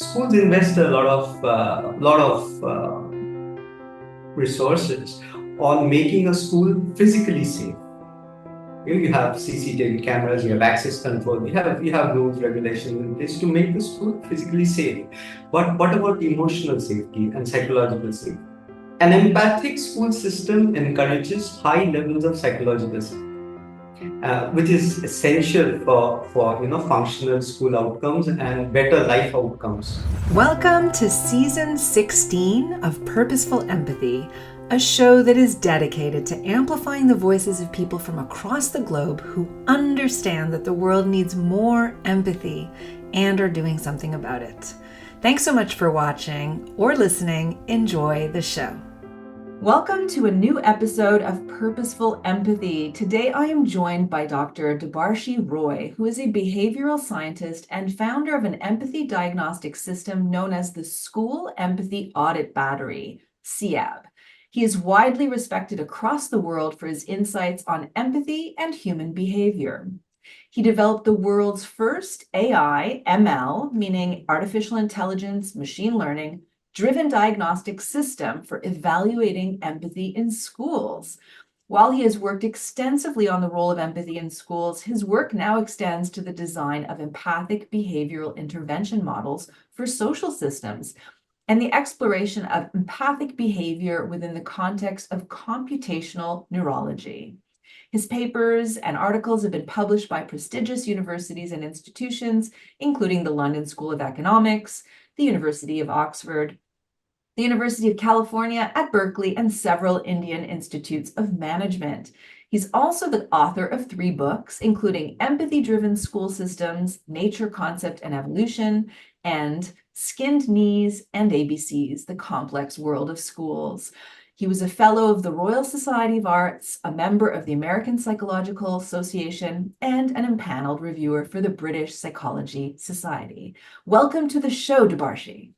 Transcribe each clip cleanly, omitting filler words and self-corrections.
schools invest a lot of resources on making a school physically safe. You have CCTV cameras, you have access control, you have rules, regulations in place to make the school physically safe. But what about emotional safety and psychological safety? An empathic school system encourages high levels of psychological safety, which is essential for functional school outcomes and better life outcomes. Welcome to Season 16 of Purposeful Empathy, a show that is dedicated to amplifying the voices of people from across the globe who understand that the world needs more empathy and are doing something about it. Thanks so much for watching or listening. Enjoy the show. Welcome to a new episode of Purposeful Empathy. Today I am joined by Dr. Debarshi Roy, who is a behavioral scientist and founder of an empathy diagnostic system known as the School Empathy Audit Battery, SEAB. He is widely respected across the world for his insights on empathy and human behavior. He developed the world's first AI, ML, meaning artificial intelligence, machine learning, driven diagnostic system for evaluating empathy in schools. While he has worked extensively on the role of empathy in schools, his work now extends to the design of empathic behavioral intervention models for social systems and the exploration of empathic behavior within the context of computational neurology. His papers and articles have been published by prestigious universities and institutions, including the London School of Economics, the University of Oxford, the University of California at Berkeley, and several Indian institutes of management. He's also the author of 3 books, including Empathy-Driven School Systems, Nature, Concept, and Evolution, and Skinned Knees and ABCs, The Complex World of Schools. He was a fellow of the Royal Society of Arts, a member of the American Psychological Association, and an empaneled reviewer for the British Psychology Society. Welcome to the show, Debarshi.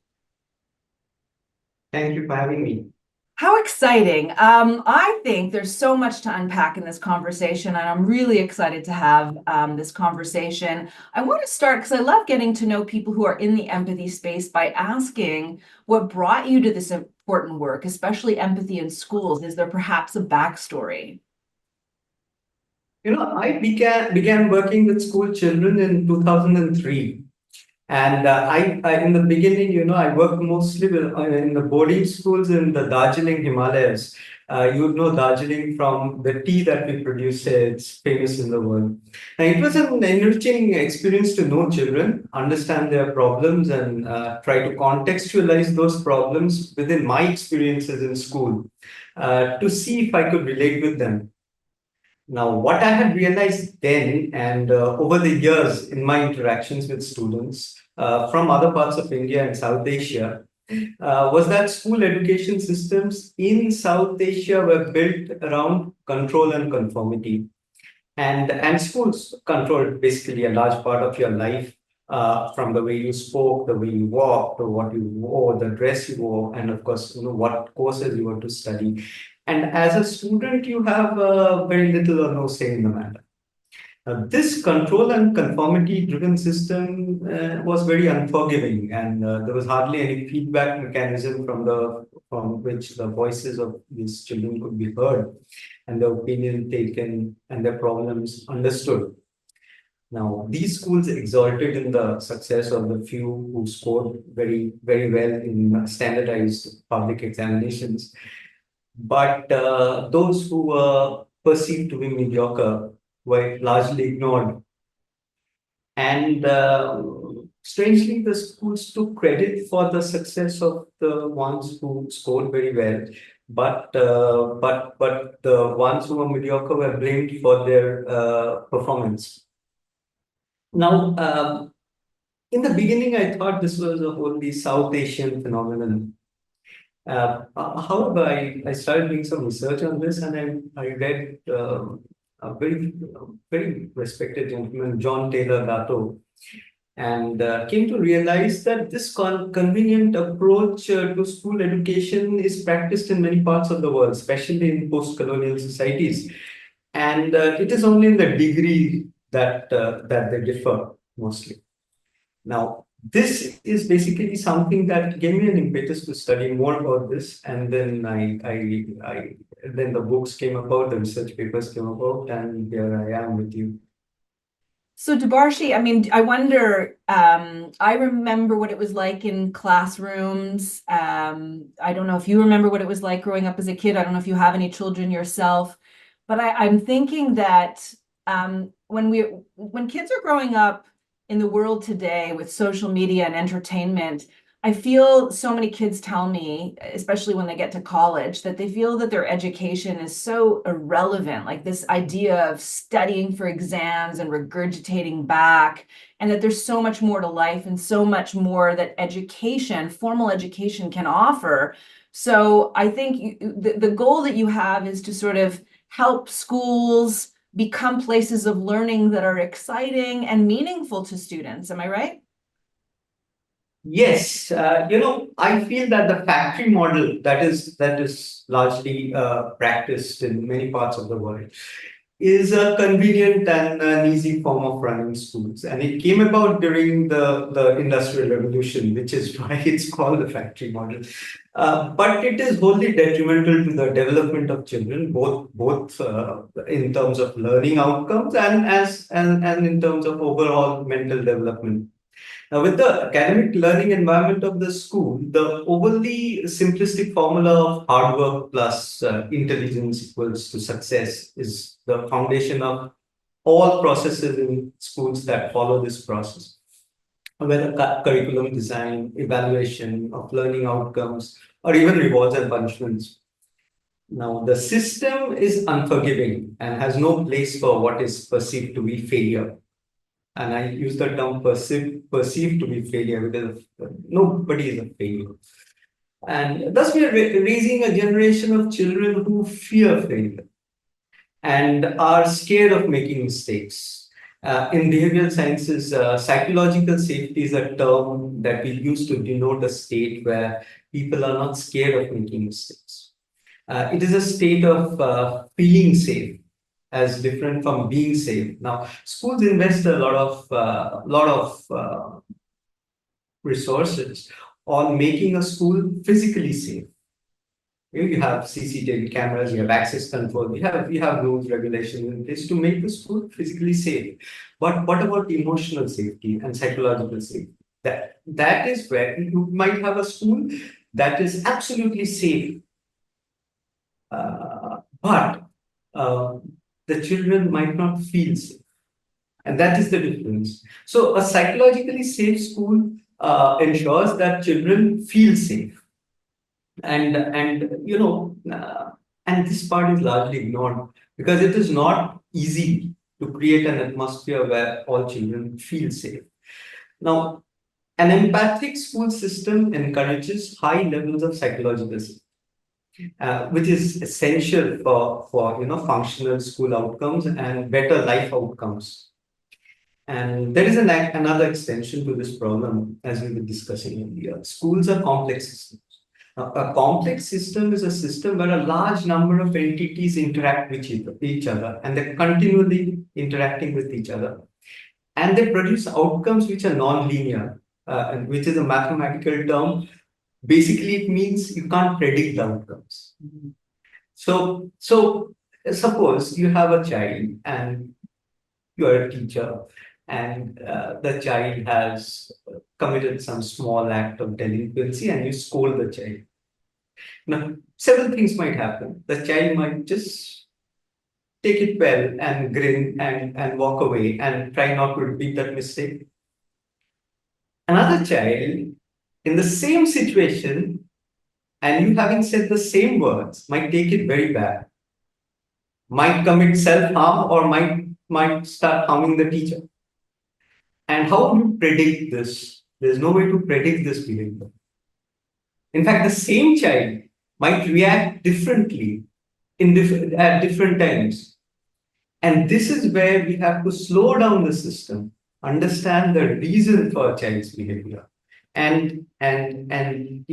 Thank you for having me. How exciting. I think there's so much to unpack in this conversation, and I'm really excited to have this conversation. I want to start, because I love getting to know people who are in the empathy space, by asking what brought you to this important work, especially empathy in schools. Is there perhaps a backstory? I began working with school children in 2003. And in the beginning, I worked mostly in the boarding schools in the Darjeeling Himalayas. You would know Darjeeling from the tea that we produce here. It's famous in the world. Now, it was an enriching experience to know children, understand their problems, and try to contextualize those problems within my experiences in school to see if I could relate with them. Now, what I had realized then and over the years in my interactions with students from other parts of India and South Asia was that school education systems in South Asia were built around control and conformity. And schools controlled basically a large part of your life, from the way you spoke, the way you walked, or what you wore, the dress you wore, and of course, what courses you were to study. And as a student, you have very little or no say in the matter. This control and conformity driven system was very unforgiving, and there was hardly any feedback mechanism from which the voices of these children could be heard and their opinion taken and their problems understood. Now, these schools exulted in the success of the few who scored very, very well in standardized public examinations. But those who were perceived to be mediocre were largely ignored. And strangely, the schools took credit for the success of the ones who scored very well, but the ones who were mediocre were blamed for their performance. Now, in the beginning, I thought this was a wholly South Asian phenomenon. However, I started doing some research on this, and I read a very respected gentleman, John Taylor Gatto, and came to realize that this convenient approach to school education is practiced in many parts of the world, especially in post-colonial societies. And it is only in the degree that they differ mostly. Now, this is basically something that gave me an impetus to study more about this, and then then the books came about, the research papers came about, and here I am with you. So Debarshi, I mean, I wonder, I remember what it was like in classrooms. I don't know if you remember what it was like growing up as a kid. I don't know if you have any children yourself, but I'm thinking that when kids are growing up in the world today with social media and entertainment, I feel so many kids tell me, especially when they get to college, that they feel that their education is so irrelevant, like this idea of studying for exams and regurgitating back, and that there's so much more to life and so much more that education, formal education, can offer. So I think the goal that you have is to sort of help schools become places of learning that are exciting and meaningful to students. Am I right? Yes, I feel that the factory model that is largely practiced in many parts of the world is a convenient and an easy form of running schools, and it came about during the Industrial Revolution, which is why it's called the factory model. But it is wholly detrimental to the development of children, both in terms of learning outcomes and in terms of overall mental development. Now, with the academic learning environment of the school, the overly simplistic formula of hard work plus intelligence equals to success is the foundation of all processes in schools that follow this process. Whether curriculum design, evaluation of learning outcomes, or even rewards and punishments. Now, the system is unforgiving and has no place for what is perceived to be failure. And I use the term perceived to be failure because nobody is a failure. And thus, we are raising a generation of children who fear failure and are scared of making mistakes. In behavioral sciences, psychological safety is a term that we use to denote a state where people are not scared of making mistakes. It is a state of feeling safe, as different from being safe. Now, schools invest a lot of resources on making a school physically safe. You have CCTV cameras, you have access control, you have rules, regulations in place to make the school physically safe. But what about emotional safety and psychological safety? That is where you might have a school that is absolutely safe, but the children might not feel safe. And that is the difference. So a psychologically safe school ensures that children feel safe. And this part is largely ignored because it is not easy to create an atmosphere where all children feel safe. Now, an empathic school system encourages high levels of psychological safety. Which is essential for functional school outcomes and better life outcomes. And there is another extension to this problem, as we were discussing earlier. Schools are complex systems. Now, a complex system is a system where a large number of entities interact with each other, and they're continually interacting with each other. And they produce outcomes which are non-linear, and which is a mathematical term. Basically, it means you can't predict the outcomes. So suppose you have a child and you are a teacher, and the child has committed some small act of delinquency, and you scold the child. Now, several things might happen. The child might just take it well and grin and walk away and try not to repeat that mistake. Another child in the same situation, and you having said the same words, might take it very bad, might commit self-harm, or might start harming the teacher. And how do you predict this? There's no way to predict this behavior. In fact, the same child might react differently at different times. And this is where we have to slow down the system, understand the reason for a child's behavior, and then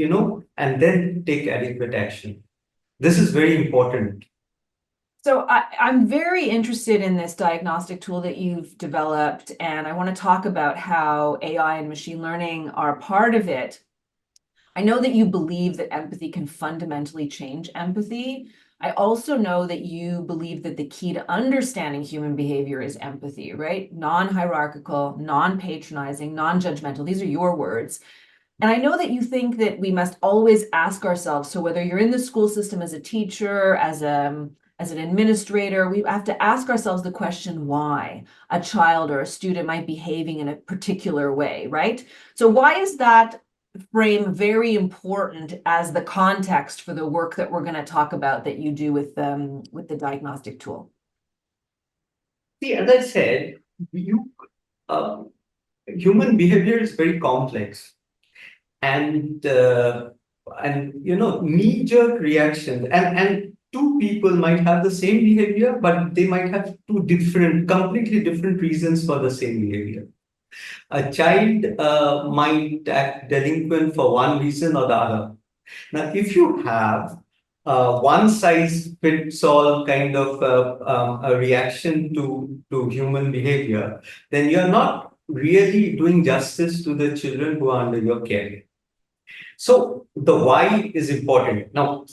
take adequate action. This is very important. So I'm very interested in this diagnostic tool that you've developed, and I want to talk about how AI and machine learning are part of it. I know that you believe that empathy can fundamentally change empathy. I also know that you believe that the key to understanding human behavior is empathy, right? Non-hierarchical, non-patronizing, non-judgmental. These are your words. And I know that you think that we must always ask ourselves, so whether you're in the school system as a teacher, as an administrator, we have to ask ourselves the question why a child or a student might be behaving in a particular way, right? So why is that frame very important as the context for the work that we're going to talk about that you do with the diagnostic tool? See, as I said, uh, human behavior is very complex, and knee-jerk reactions, and two people might have the same behavior, but they might have completely different reasons for the same behavior. A child might act delinquent for one reason or the other. Now, if you have one size fits all kind of a reaction to human behavior, then you're not really doing justice to the children who are under your care. So the why is important. Now,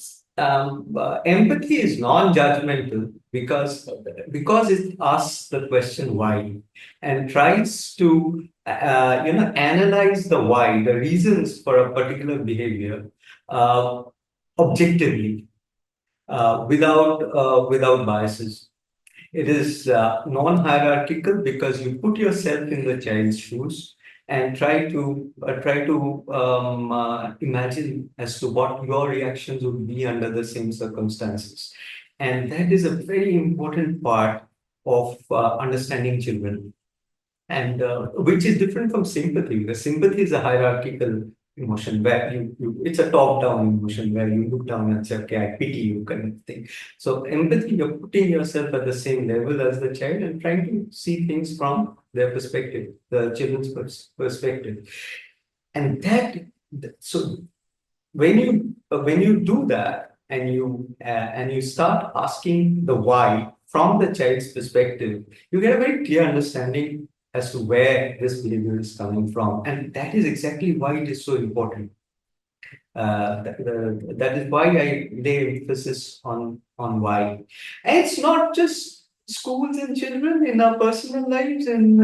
empathy is non-judgmental because it asks the question why and tries to analyze the why, the reasons for a particular behavior uh, objectively, without biases. It is non-hierarchical because you put yourself in the child's shoes and try to imagine as to what your reactions would be under the same circumstances, and that is a very important part of understanding children, and which is different from sympathy. Because sympathy is a hierarchical emotion where it's a top-down emotion where you look down and say, okay, I pity you kind of thing. So empathy, you're putting yourself at the same level as the child and trying to see things from their perspective, the children's perspective. And so when you do that and you start asking the why from the child's perspective, you get a very clear understanding as to where this behavior is coming from, and that is exactly why it is so important. That is why I lay emphasis on why, and it's not just schools and children, in our personal lives, in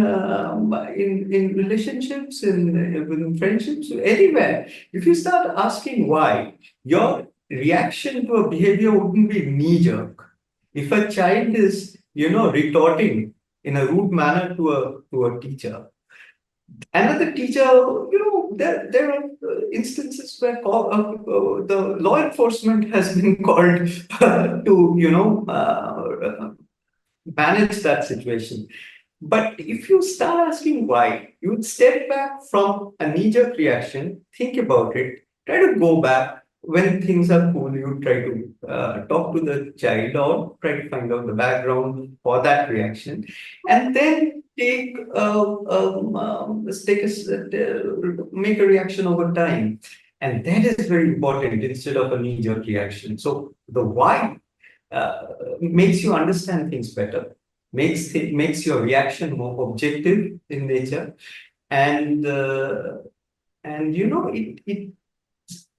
relationships, within friendships, anywhere. If you start asking why, your reaction to a behavior wouldn't be knee jerk. If a child is retorting in a rude manner to a teacher, another teacher, there are instances where the law enforcement has been called to manage that situation. But if you start asking why, you would step back from a knee-jerk reaction, think about it, try to go back. When things are cool, you try to talk to the child or try to find out the background for that reaction, and then make a reaction over time. And that is very important instead of a knee-jerk reaction. So the why makes you understand things better, makes your reaction more objective in nature, and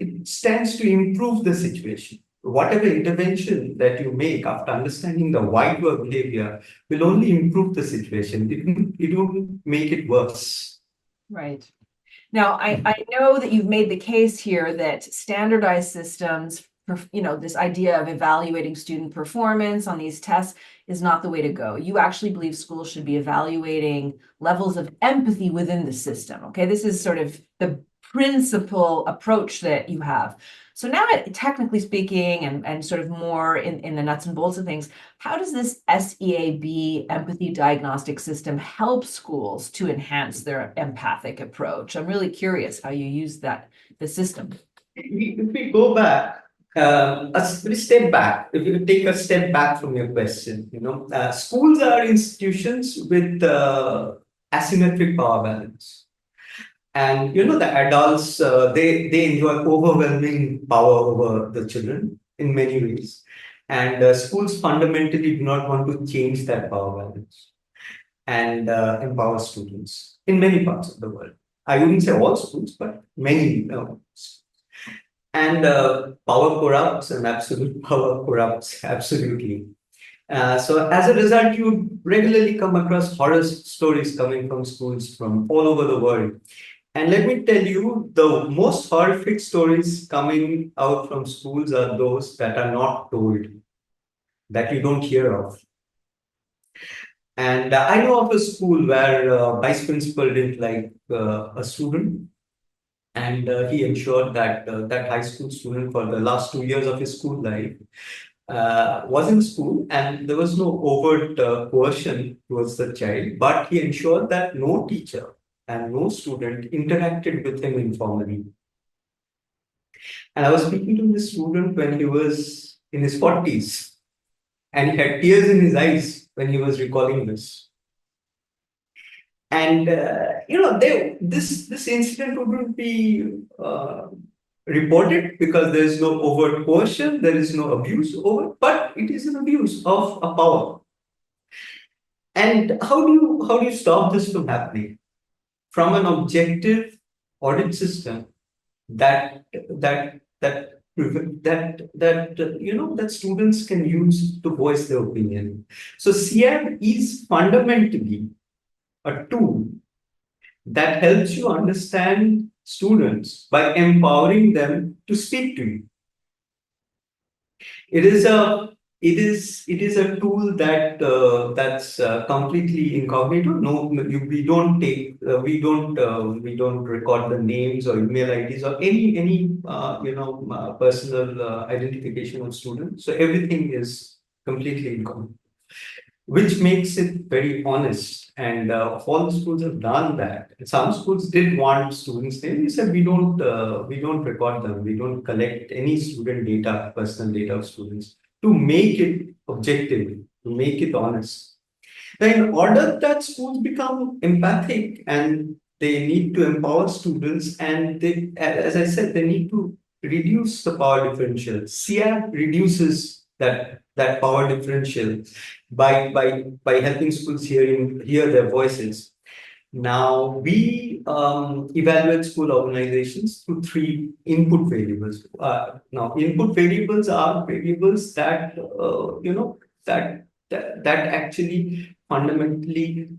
it stands to improve the situation. Whatever intervention that you make after understanding the why to a behavior will only improve the situation. It won't make it worse. Right. Now, I know that you've made the case here that standardized systems, this idea of evaluating student performance on these tests is not the way to go. You actually believe schools should be evaluating levels of empathy within the system. Okay, this is sort of the principal approach that you have. So now, technically speaking, and sort of more in the nuts and bolts of things, how does this SEAB empathy diagnostic system help schools to enhance their empathic approach? I'm really curious how you use the system. If we go back, step back, if you take a step back from your question, schools are institutions with asymmetric power balance. And the adults, they enjoy overwhelming power over the children in many ways. And schools fundamentally do not want to change that power balance and empower students in many parts of the world. I wouldn't say all schools, but many. And power corrupts, and absolute power corrupts absolutely. So as a result, you regularly come across horror stories coming from schools from all over the world. And let me tell you, the most horrific stories coming out from schools are those that are not told, that you don't hear of. And I know of a school where vice principal didn't like a student, and he ensured that that high school student for the last 2 years of his school life was in school, and there was no overt coercion towards the child, but he ensured that no teacher and no student interacted with him informally. And I was speaking to this student when he was in his 40s, and he had tears in his eyes when he was recalling this. And this incident wouldn't be reported because there is no overt coercion, there is no abuse over, but it is an abuse of a power. And how do you stop this from happening? From an objective audit system that that students can use to voice their opinion. So SEAB is fundamentally a tool that helps you understand students by empowering them to speak to you. It is a tool that's completely incognito. No, we don't take we don't record the names or email IDs or any personal identification of students. So everything is completely incognito, which makes it very honest. And all the schools have done that. Some schools did want students' name. They said we don't record them. We don't collect any student data, personal data of students, to make it objective, to make it honest. Now, in order that schools become empathic and they need to empower students, and they, as I said, they need to reduce the power differential. SEAB reduces that power differential by helping schools hear their voices. Now we evaluate school organizations through three input variables. Now input variables are variables that that actually fundamentally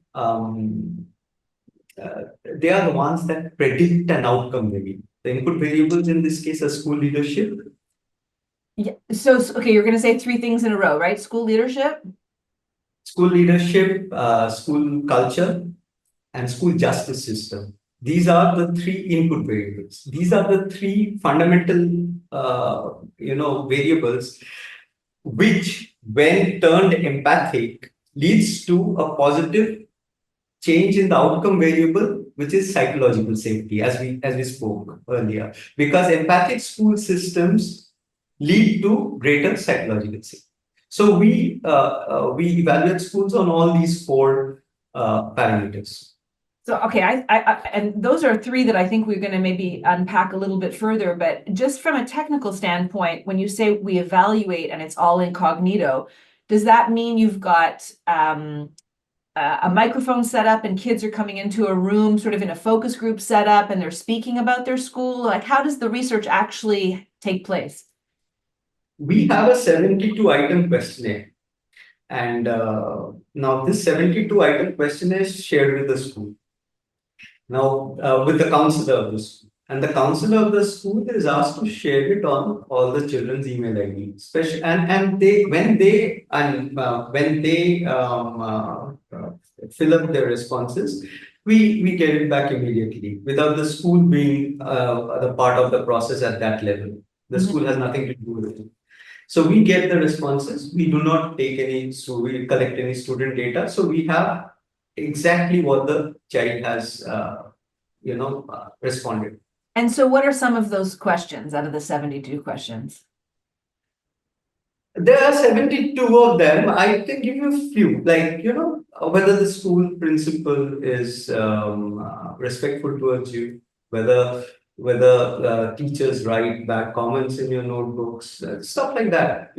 they are the ones that predict an outcome. Maybe the input variables in this case are school leadership. Yeah. So okay, you're going to say three things in a row, right? School leadership, school culture, and school justice system. These are the three input variables. These are the three fundamental, variables, which, when turned empathic, leads to a positive change in the outcome variable, which is psychological safety, as we spoke earlier. Because empathic school systems lead to greater psychological safety. So we evaluate schools on all these four parameters. so, okay, I and those are three that I think we're going to maybe unpack a little bit further. But just from a technical standpoint, when you say we evaluate and it's all incognito, does that mean you've got a microphone set up and kids are coming into a room sort of in a focus group setup and they're speaking about their school? Like, how does the research actually take place? We have a 72-item questionnaire. And now this 72-item questionnaire is shared with the school. Now, with the counselor of the school. And the counselor of the school is asked to share it on all the children's email ID. Especially, and they when they fill up their responses, we get it back immediately without the school being the part of the process at that level. The school has nothing to do with it. So we get the responses. We do not take any, so we collect any student data. So we have exactly what the child has, responded. And so what are some of those questions out of the 72 questions? There are 72 of them. I can give you a few, like, whether the school principal is respectful towards you, whether teachers write back comments in your notebooks, stuff like that,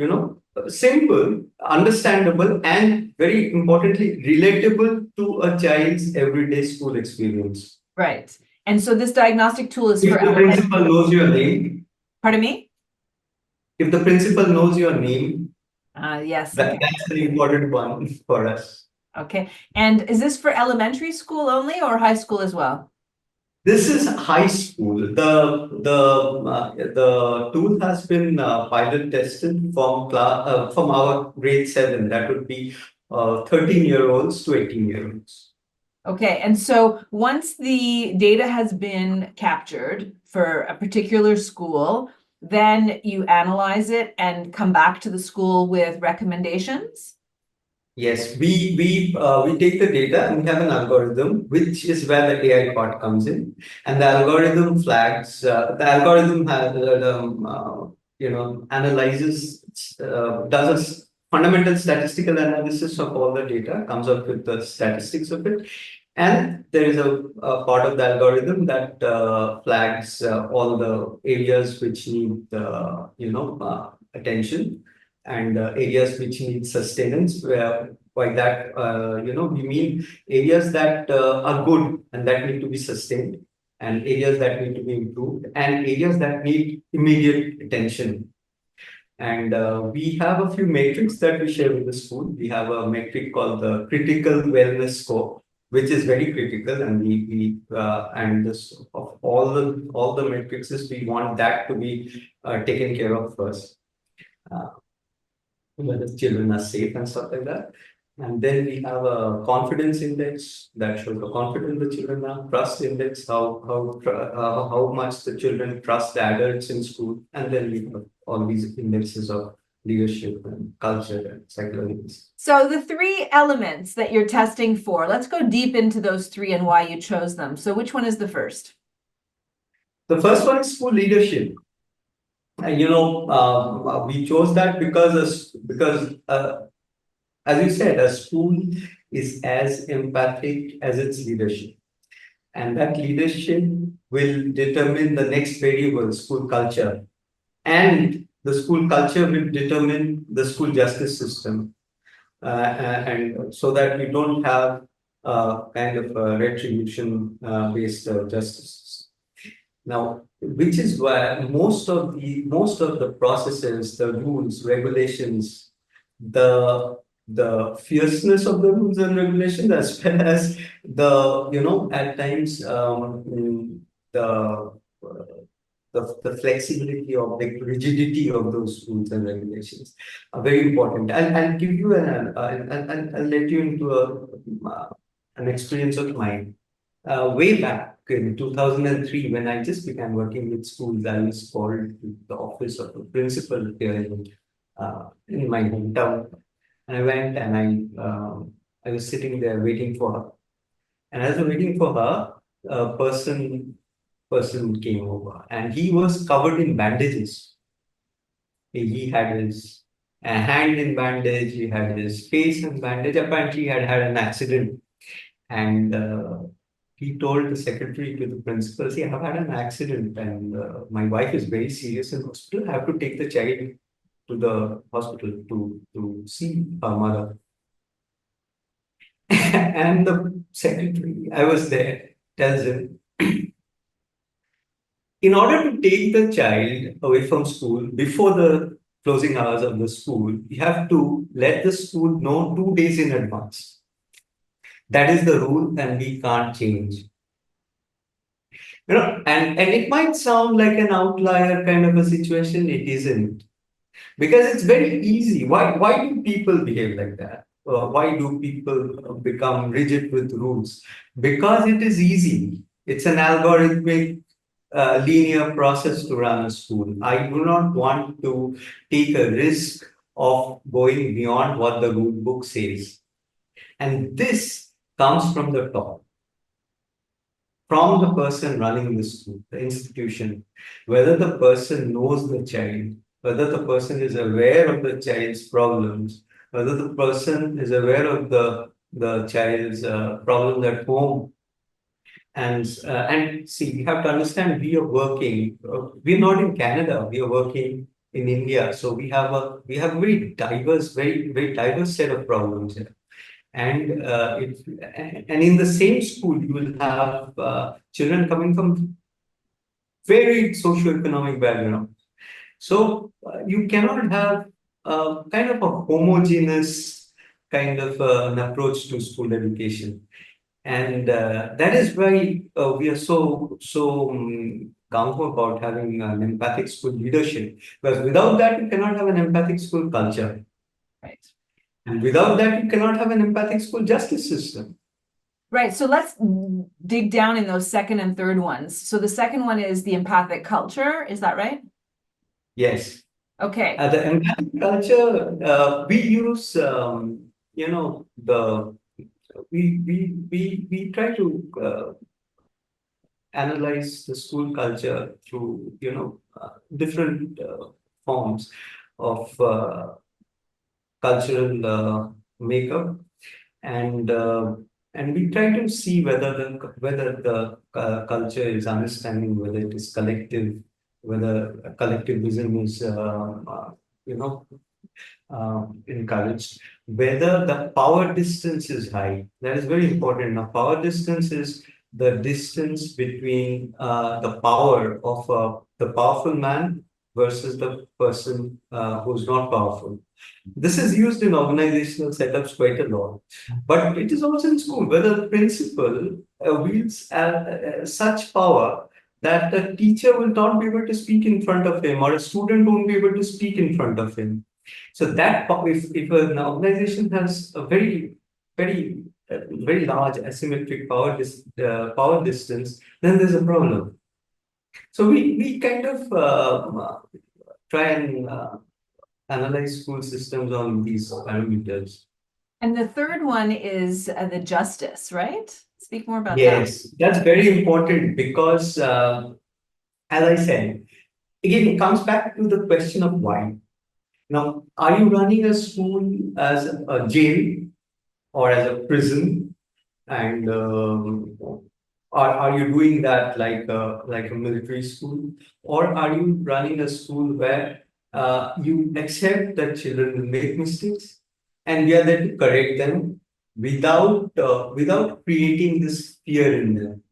simple, understandable, and very importantly, relatable to a child's everyday school experience. Right. And so this diagnostic tool is If for the principal knows your name, Pardon me? if the principal knows your name, Yes. Okay. that's an important one for us. Okay. And is this for elementary school only or high school as well? This is high school. The tool has been pilot tested from our grade 7. That would be 13-year-olds to 18-year-olds. Okay. And so once the data has been captured for a particular school, then you analyze it and come back to the school with recommendations? Yes, we take the data and we have an algorithm, which is where the AI part comes in, and the algorithm flags. The algorithm has analyzes does a fundamental statistical analysis of all the data, comes up with the statistics of it, and there is a part of the algorithm that flags all the areas which need attention, and areas which need sustenance. Where by that we mean areas that are good and that need to be sustained, and areas that need to be improved, and areas that need immediate attention. And we have a few metrics that we share with the school. We have a metric called the critical wellness score, which is very critical, and we and this of all the metrics is we want that to be taken care of first. Whether children are safe and stuff like that. And then we have a confidence index that shows how confident the children are, trust index, how much the children trust the adults in school, and then we have all these indexes of leadership and culture and psychology. So the three elements that you're testing for, let's go deep into those three and why you chose them. So which one is the first? The first one is school leadership. And we chose that because as you said, a school is as empathic as its leadership. And that leadership will determine the next variable, school culture. And the school culture will determine the school justice system. And so that we don't have kind of a retribution based justice. Now, which is why most of the processes, the rules, regulations, the fierceness of the rules and regulations, as well as the at times the flexibility of the rigidity of those rules and regulations are very important. I'll give you I'll let you into an experience of mine. Way back in 2003, when I just began working with schools, I was called to the office of the principal here in my hometown. And I went and I was sitting there waiting for her. And as I was waiting for her, a person came over, and he was covered in bandages. He had his hand in bandage, he had his face in bandage. Apparently, he had had an accident. And he told the secretary to the principal, see, I have had an accident and my wife is very serious in hospital. I have to take the child to the hospital to see her mother. And the secretary, I was there, tells him, in order to take the child away from school before the closing hours of the school, you have to let the school know 2 days in advance. That is the rule, and we can't change. And it might sound like an outlier kind of a situation. It isn't, because it's very easy. Why do people behave like that? Why do people become rigid with rules? Because it is easy. It's an algorithmic, linear process to run a school. I do not want to take a risk of going beyond what the rule book says. And this comes from the top, from the person running the school, the institution, whether the person knows the child, whether the person is aware of the child's problems, whether the person is aware of the child's problems at home. And see, we have to understand we are working, we're not in Canada, we are working in India. So we have very diverse set of problems here. And in the same school, you will have children coming from very socioeconomic background. So you cannot have kind of a homogeneous kind of an approach to school education. And that is why we are so gung ho about having an empathic school leadership. Because without that, you cannot have an empathic school culture. Right. And without that, you cannot have an empathic school justice system. Right. So let's dig down in those second and third ones. So the second one is the empathic culture. Is that right? Yes. Okay. The empathic culture, we use, we try to analyze the school culture through, different forms of cultural makeup, and we try to see whether the culture is understanding, whether it is collective, whether collectivism is you know encouraged, whether the power distance is high. That is very important. Now, power distance is the distance between the power of the powerful man versus the person who's not powerful. This is used in organizational setups quite a lot, but it is also in school, where the principal wields such power that the teacher will not be able to speak in front of him, or a student won't be able to speak in front of him. So that if an organization has a very large asymmetric power distance, then there's a problem. So we kind of try and analyze school systems on these parameters. And the third one is the justice, right? Speak more about that. Yes, that's very important because, as I said, again, it comes back to the question of why. Now, are you running a school as a jail or as a prison? And are you doing that like a military school? Or are you running a school where you accept that children will make mistakes and we are there to correct them without creating this fear in them?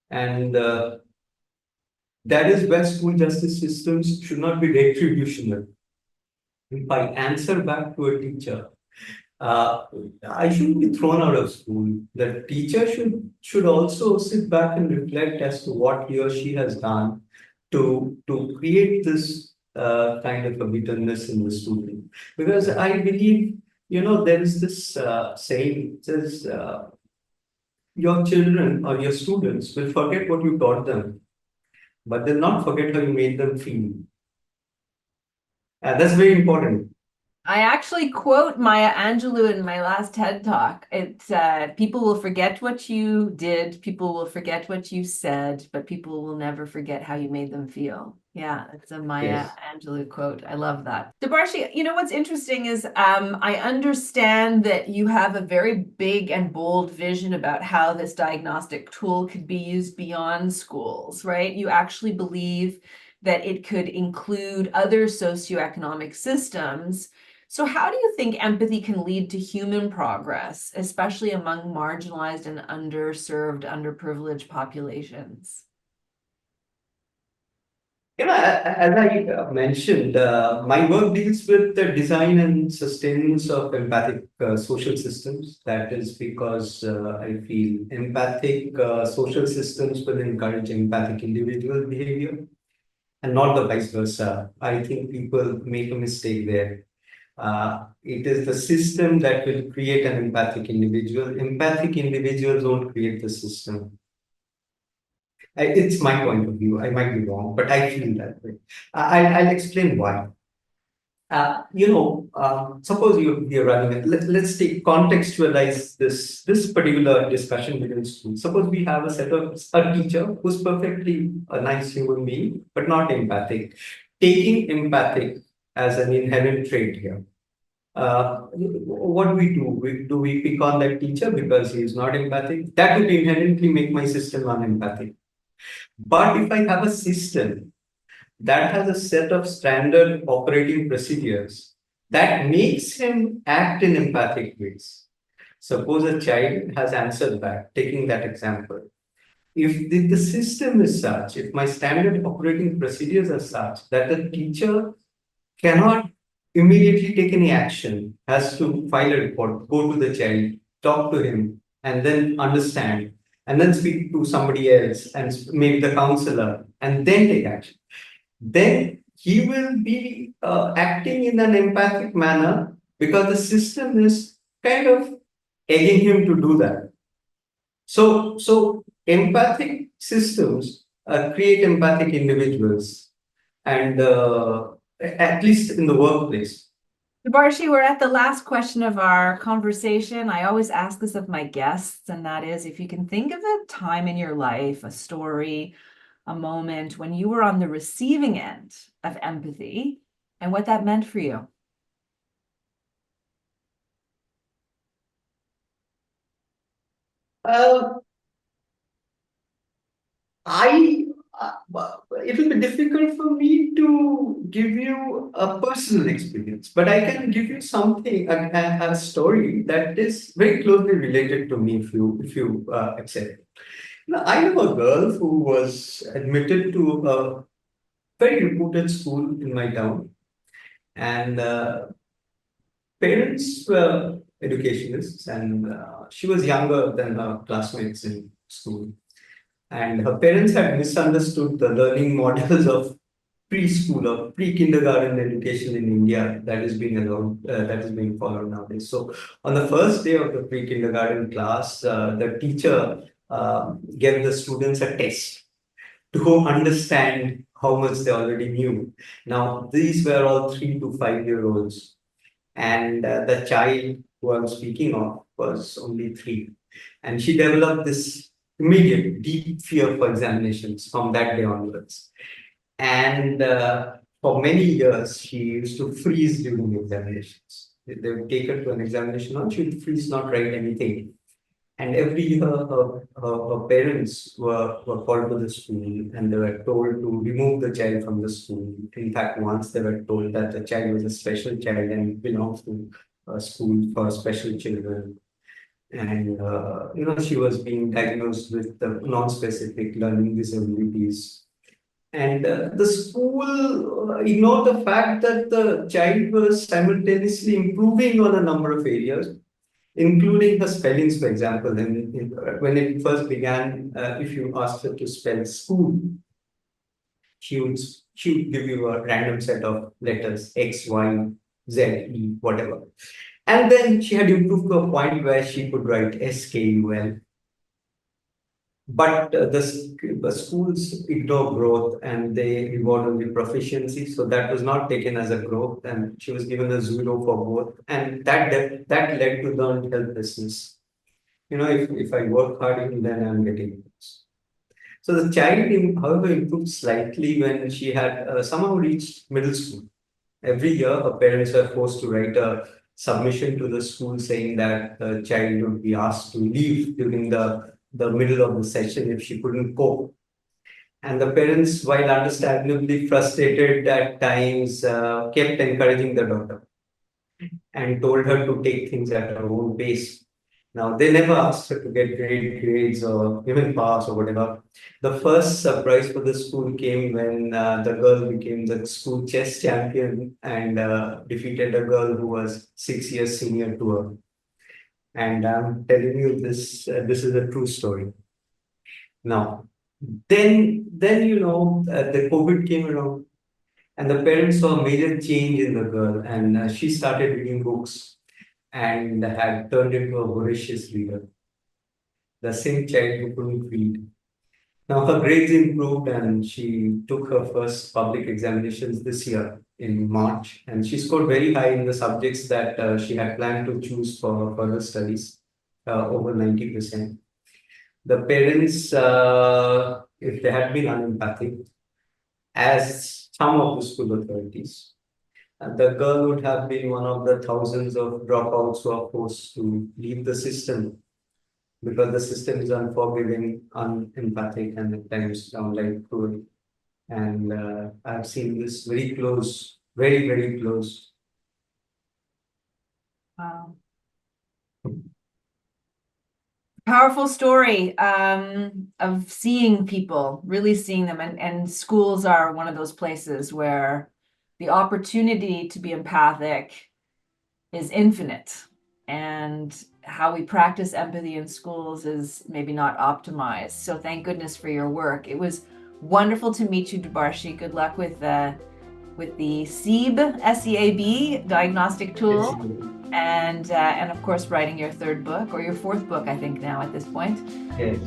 And that is where school justice systems should not be retributional. If I answer back to a teacher, uh, I shouldn't be thrown out of school. The teacher should also sit back and reflect as to what he or she has done to create this kind of a bitterness in the student. Because I believe, there is this saying, it says, your children or your students will forget what you taught them, but they'll not forget how you made them feel. That's very important. I actually quote Maya Angelou in my last TED Talk. It's people will forget what you did, people will forget what you said, but people will never forget how you made them feel. Yeah, it's a Maya Yes. Angelou quote. I love that. Debarshi, what's interesting is I understand that you have a very big and bold vision about how this diagnostic tool could be used beyond schools, right? You actually believe that it could include other socioeconomic systems. So how do you think empathy can lead to human progress, especially among marginalized and underserved, underprivileged populations? As I mentioned, my work deals with the design and sustenance of empathic social systems. That is because I feel empathic social systems will encourage empathic individual behavior and not the vice versa. I think people make a mistake there. It is the system that will create an empathic individual. Empathic individuals don't create the system. It's my point of view. I might be wrong, but I feel that way. I'll explain why. Suppose you're running it. Let's take contextualize this particular discussion within school. Suppose we have a teacher who's perfectly a nice human being, but not empathic. Taking empathic as an inherent trait here. What do we do? Do we pick on that teacher because he is not empathic? That would inherently make my system unempathic. But if I have a system that has a set of standard operating procedures that makes him act in empathic ways. Suppose a child has answered back, taking that example. If the system is such, if my standard operating procedures are such that the teacher cannot immediately take any action, has to file a report, go to the child, talk to him, and then understand, and then speak to somebody else, and maybe the counselor, and then take action. Then he will be acting in an empathic manner because the system is kind of egging him to do that. So empathic systems create empathic individuals, and at least in the workplace. Debarshi, we're at the last question of our conversation. I always ask this of my guests, and that is if you can think of a time in your life, a story, a moment when you were on the receiving end of empathy and what that meant for you. Uh, I it will be difficult for me to give you a personal experience, but I can give you something, a story that is very closely related to me, if you accept. Now, I know a girl who was admitted to a very reputed school in my town, and parents were educationists, and she was younger than her classmates in school. And her parents had misunderstood the learning models of preschool or pre-kindergarten education in India that is being allowed, that is being followed nowadays. So on the first day of the pre-kindergarten class, the teacher gave the students a test to understand how much they already knew. Now, these were all 3 to 5 year olds, and the child who I'm speaking of was only 3. And she developed this immediate deep fear for examinations from that day onwards. And for many years, she used to freeze during examinations. They would take her to an examination hall, she would freeze, not write anything. And every year, her parents were called to the school and they were told to remove the child from the school. In fact, once they were told that the child was a special child and belongs to a school for special children. And, she was being diagnosed with non-specific learning disabilities. And the school ignored the fact that the child was simultaneously improving on a number of areas, including her spellings, for example. And when it first began, if you asked her to spell school, she would give you a random set of letters X, Y, Z, E, whatever. And then she had improved to a point where she could write SKUL. But the schools ignore growth and they reward only proficiency. So that was not taken as a growth, and she was given a 0 for both. And that led to learned helplessness. If I work hard, then I'm getting this. So the child, however, improved slightly when she had somehow reached middle school. Every year, her parents were forced to write a submission to the school saying that the child would be asked to leave during the middle of the session if she couldn't cope. And the parents, while understandably frustrated at times, kept encouraging the daughter and told her to take things at her own pace. Now, they never asked her to get great grades or even pass or whatever. The first surprise for the school came when the girl became the school chess champion and defeated a girl who was 6 years senior to her. And I'm telling you this, this is a true story. Now, then the COVID came around, and the parents saw a major change in the girl, and she started reading books and had turned into a voracious reader. The same child who couldn't read. Now her grades improved, and she took her first public examinations this year in March, and she scored very high in the subjects that she had planned to choose for further studies, over 90%. The parents, if they had been unempathic, as some of the school authorities, the girl would have been one of the thousands of dropouts who are forced to leave the system because the system is unforgiving, unempathic, and at times downright cruel. And I've seen this very close, very, very close. Wow. Powerful story of seeing people, really seeing them. And schools are one of those places where the opportunity to be empathic is infinite. And how we practice empathy in schools is maybe not optimized. So thank goodness for your work. It was wonderful to meet you, Debarshi. Good luck with the SEAB, SEAB diagnostic tool. And of course, writing your third book, or your fourth book, I think now at this point. Yes.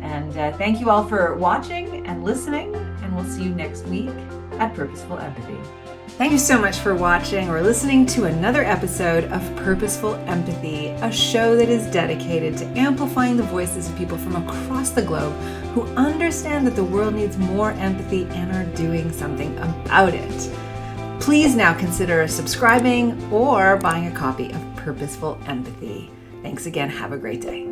And thank you all for watching and listening, and we'll see you next week at Purposeful Empathy. Thank you so much for watching or listening to another episode of Purposeful Empathy, a show that is dedicated to amplifying the voices of people from across the globe who understand that the world needs more empathy and are doing something about it. Please now consider subscribing or buying a copy of Purposeful Empathy. Thanks again. Have a great day.